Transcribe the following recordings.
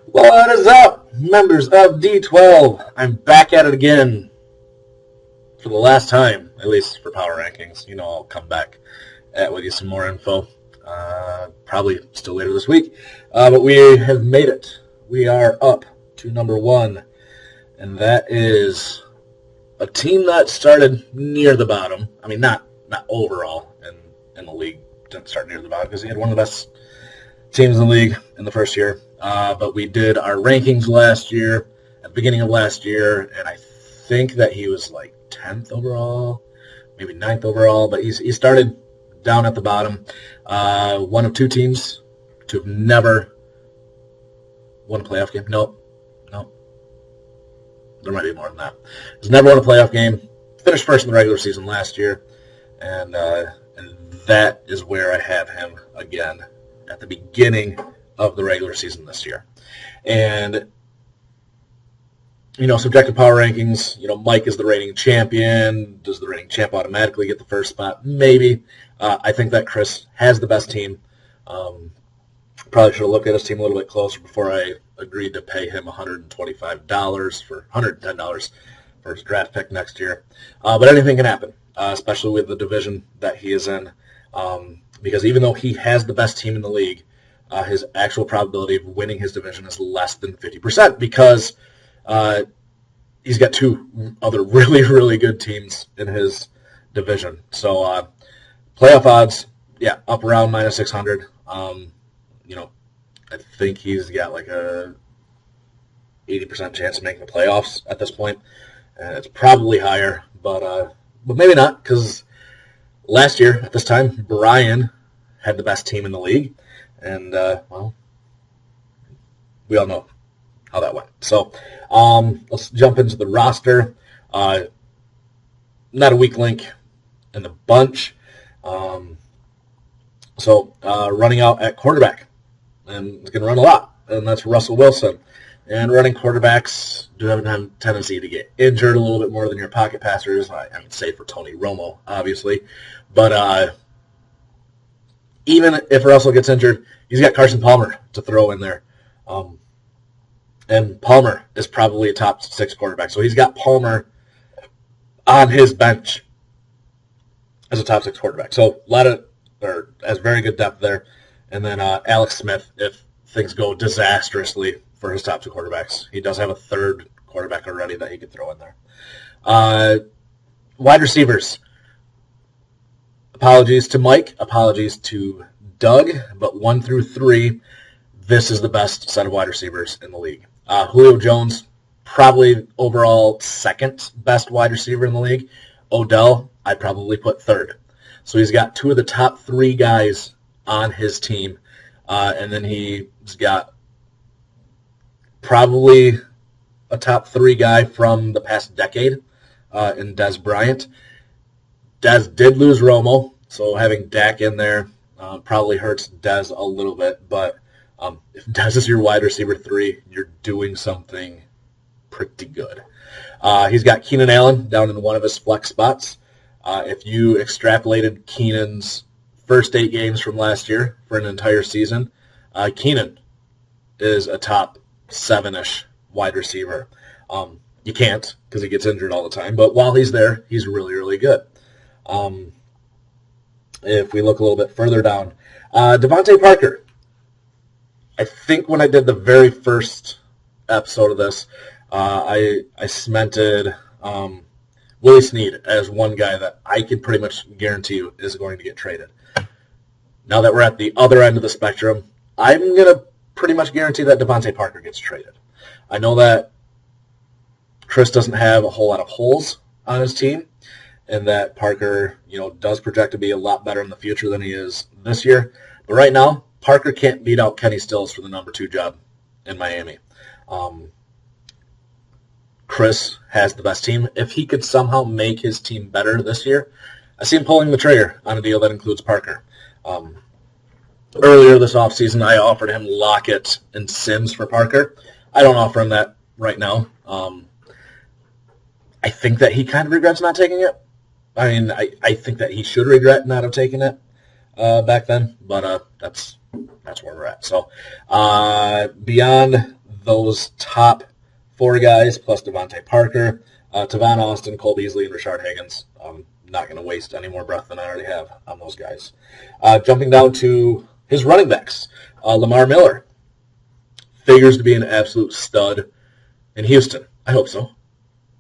What is up, members of D12? I'm back at it again for the last time, at least for power rankings. You know, I'll come back with you some more info, probably still later this week. But we have made it. We are up to number one, and that is a team that started near the bottom. I mean, not overall in the league. Didn't start near the bottom because he had one of the best teams in the league in the first year. But we did our rankings last year, at the beginning of last year, and I think that he was like 10th overall, maybe 9th overall, but he started down at the bottom. One of two teams to have never won a playoff game. Nope. There might be more than that. He's never won a playoff game. Finished first in the regular season last year, and that is where I have him again at the beginning of the regular season this year. And, you know, subjective power rankings, you know, Mike is the reigning champion. Does the reigning champ automatically get the first spot? Maybe. I think that Chris has the best team. Probably should have looked at his team a little bit closer before I agreed to pay him $110 for his draft pick next year. But anything can happen, especially with the division that he is in. Because even though he has the best team in the league, his actual probability of winning his division is less than 50% because he's got two other really, really good teams in his division. So playoff odds, yeah, up around minus 600. You know, I think he's got like a 80% chance of making the playoffs at this point. It's probably higher, but maybe not, because last year at this time, Brian had the best team in the league, and well, we all know how that went. So let's jump into the roster. Not a weak link in the bunch. So running out at quarterback, and he's going to run a lot, and that's Russell Wilson. And running quarterbacks do have a tendency to get injured a little bit more than your pocket passers. I mean, save for Tony Romo, obviously. But even if Russell gets injured, he's got Carson Palmer to throw in there. And Palmer is probably a top 6 quarterback. So he's got Palmer on his bench as a top 6 quarterback. So has very good depth there. And then Alex Smith, if things go disastrously for his top 2 quarterbacks. He does have a third quarterback already that he could throw in there. Wide receivers. Apologies to Mike. Apologies to Doug. But 1 through 3, this is the best set of wide receivers in the league. Julio Jones, probably overall second best wide receiver in the league. Odell, I'd probably put third. So he's got 2 of the top 3 guys on his team. And then he's got probably a top 3 guy from the past decade in Dez Bryant. Dez did lose Romo, so having Dak in there probably hurts Dez a little bit. But if Dez is your wide receiver 3, you're doing something pretty good. He's got Keenan Allen down in one of his flex spots. If you extrapolated Keenan's first 8 games from last year for an entire season, Keenan is a top 7-ish wide receiver. You can't because he gets injured all the time, but while he's there, he's really, really good. If we look a little bit further down, Devontae Parker. I think when I did the very first episode of this, I cemented Willie Snead as one guy that I can pretty much guarantee you is going to get traded. Now that we're at the other end of the spectrum, I'm going to pretty much guarantee that Devontae Parker gets traded. I know that Chris doesn't have a whole lot of holes on his team, and that Parker, you know, does project to be a lot better in the future than he is this year. But right now, Parker can't beat out Kenny Stills for the number 2 job in Miami. Chris has the best team. If he could somehow make his team better this year, I see him pulling the trigger on a deal that includes Parker. Earlier this offseason, I offered him Lockett and Sims for Parker. I don't offer him that right now. I think that he kind of regrets not taking it. I mean, I think that he should regret not have taken it back then, but that's where we're at. So beyond those top four guys, plus Devontae Parker, Tavon Austin, Cole Beasley, and Rashard Higgins. Not going to waste any more breath than I already have on those guys. Jumping down to his running backs, Lamar Miller figures to be an absolute stud in Houston. I hope so,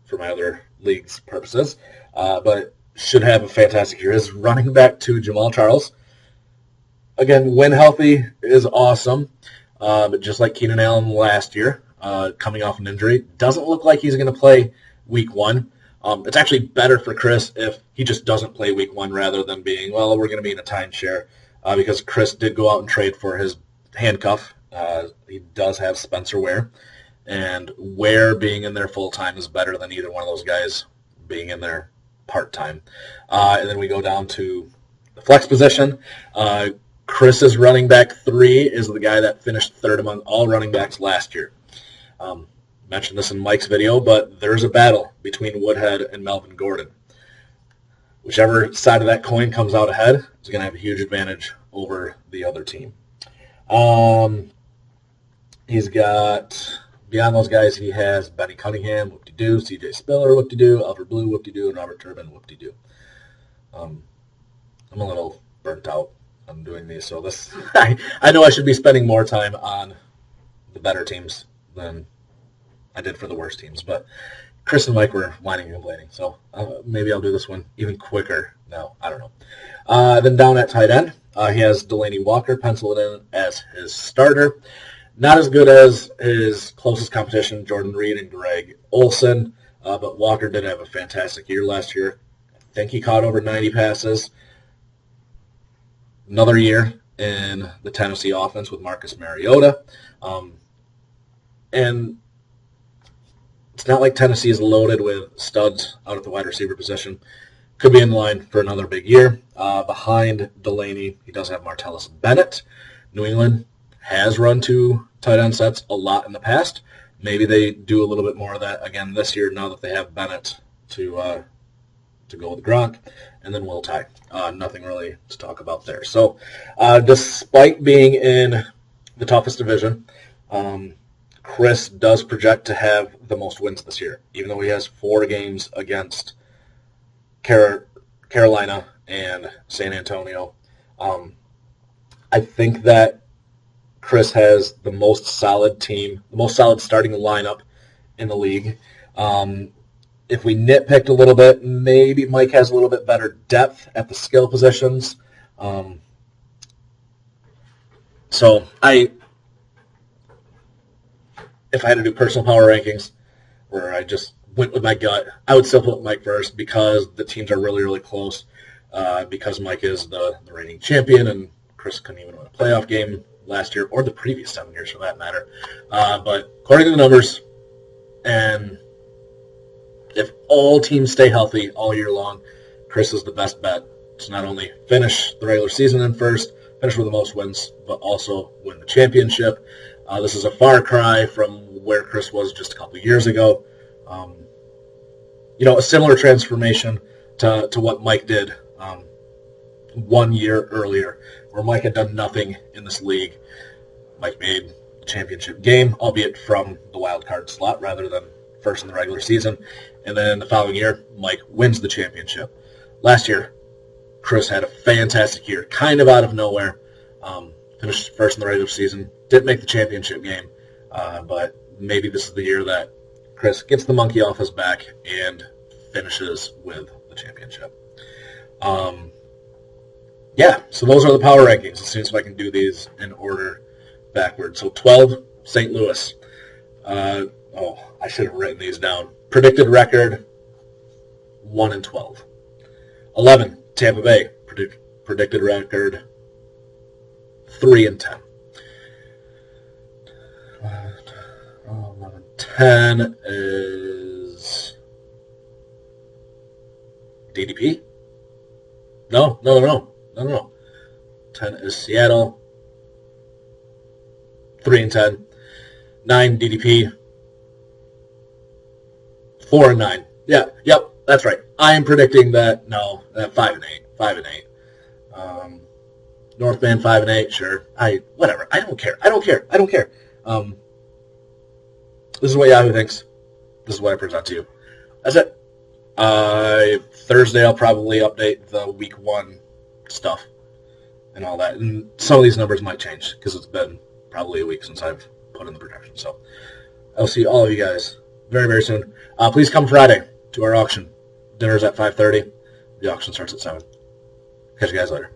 for my other league's purposes. But should have a fantastic year. His running back to Jamal Charles. Again, when healthy is awesome. But just like Keenan Allen last year, coming off an injury, doesn't look like he's going to play week one. It's actually better for Chris if he just doesn't play week one rather than being, well, we're going to be in a timeshare, because Chris did go out and trade for his handcuff. He does have Spencer Ware, and Ware being in there full-time is better than either one of those guys being in there part-time. And then we go down to the flex position. Chris's running back 3 is the guy that finished third among all running backs last year. Mentioned this in Mike's video, but there's a battle between Woodhead and Melvin Gordon. Whichever side of that coin comes out ahead is going to have a huge advantage over the other team. He's got, beyond those guys, he has Benny Cunningham, whoop-de-doo, CJ Spiller, whoop-de-doo, Alfred Blue, whoop-de-doo, and Robert Turbin, whoop-de-doo. I'm a little burnt out on doing these, so this I know I should be spending more time on the better teams than I did for the worst teams, but Chris and Mike were whining and complaining, so maybe I'll do this one even quicker now. I don't know. Then down at tight end, he has Delaney Walker penciled in as his starter. Not as good as his closest competition, Jordan Reed and Greg Olson, but Walker did have a fantastic year last year. I think he caught over 90 passes. Another year in the Tennessee offense with Marcus Mariota. And it's not like Tennessee is loaded with studs out at the wide receiver position. Could be in line for another big year. Behind Delaney, he does have Martellus Bennett. New England has run 2 tight end sets a lot in the past. Maybe they do a little bit more of that again this year now that they have Bennett to go with Gronk, and then Will Tye. Nothing really to talk about there. So despite being in the toughest division, Chris does project to have the most wins this year, even though he has 4 games against Carolina and San Antonio. I think that Chris has the most solid team, the most solid starting lineup in the league. If we nitpicked a little bit, maybe Mike has a little bit better depth at the skill positions. So if I had to do personal power rankings, where I just went with my gut, I would still put Mike first because the teams are really, really close. Because Mike is the reigning champion, and Chris couldn't even win a playoff game last year, or the previous 7 years for that matter. But according to the numbers, and if all teams stay healthy all year long, Chris is the best bet to not only finish the regular season in first, finish with the most wins, but also win the championship. This is a far cry from where Chris was just a couple of years ago. A similar transformation to what Mike did 1 year earlier, where Mike had done nothing in this league. Mike made the championship game, albeit from the wild card slot rather than first in the regular season. And then the following year, Mike wins the championship. Last year, Chris had a fantastic year, kind of out of nowhere. Finished first in the regular season, didn't make the championship game, but maybe this is the year that Chris gets the monkey off his back and finishes with the championship. So those are the power rankings. Let's see if I can do these in order backwards. So 12, St. Louis. I should have written these down. Predicted record, 1-12. 11, Tampa Bay. Predicted record, 3-10. 10 is DDP? No. 10 is Seattle. 3-10. 9 DDP. 4-9. Yeah, yep. That's right. I am predicting that 5-8, 5-8. North Band 5-8, sure. Whatever. I don't care. I don't care. This is what Yahoo thinks. This is what I present to you. That's it. Thursday I'll probably update the week 1 stuff and all that. And some of these numbers might change because it's been probably a week since I've put in the projection. So I'll see all of you guys very, very soon. Please come Friday to our auction. Dinner's at 5:30. The auction starts at 7. Catch you guys later.